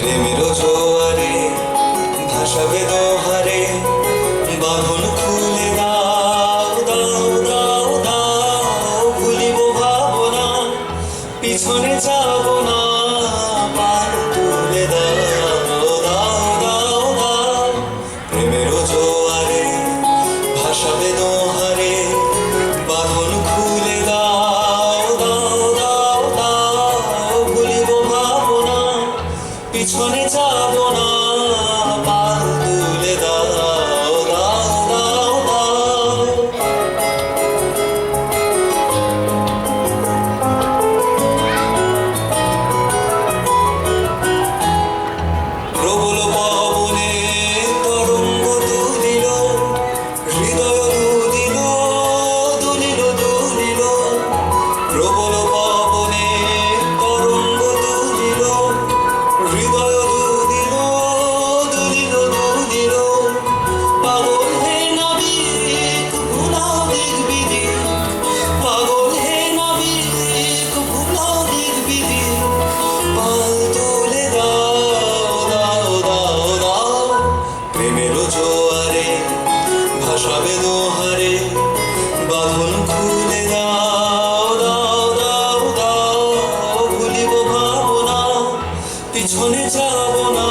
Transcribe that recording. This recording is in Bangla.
প্রেমের জোয়ারে ভাসাবে দোহারে, বাঁধন খুলে দাও দাও দাও দাও, ভুলিব ভাবনা পিছনে যাব না, পার তুলে দাও দাও দাও দাও। প্রেমের জোয়ারে ভাসাবে দোহারে, বাঁধন খুলে দাও দাও দাও দাও, ভুলিব ভাবনা পিছনে যাব না, পাল তুলে দাও দাও দাও দাও। প্রবল পবনে তরঙ্গ তুলিল, হৃদয় দুলিল দুলিল দুলিল। প্রবল পবনে তরঙ্গ তুলিল, হৃদয় দুলিল দুলিল দুলিল। পাগল হে নাবিক ভুলাও দিক বিদিক, পাগল হে নাবিক ভুলাও দিক বিদিক। পাল তুলে দাও দাও দাও দাও। প্রেমের জোয়ারে ভাসাবে দোহারে, বাঁধন খুলে দাও দাও দাও দাও, ভুলিব ভাবনা পিছনে যাব না।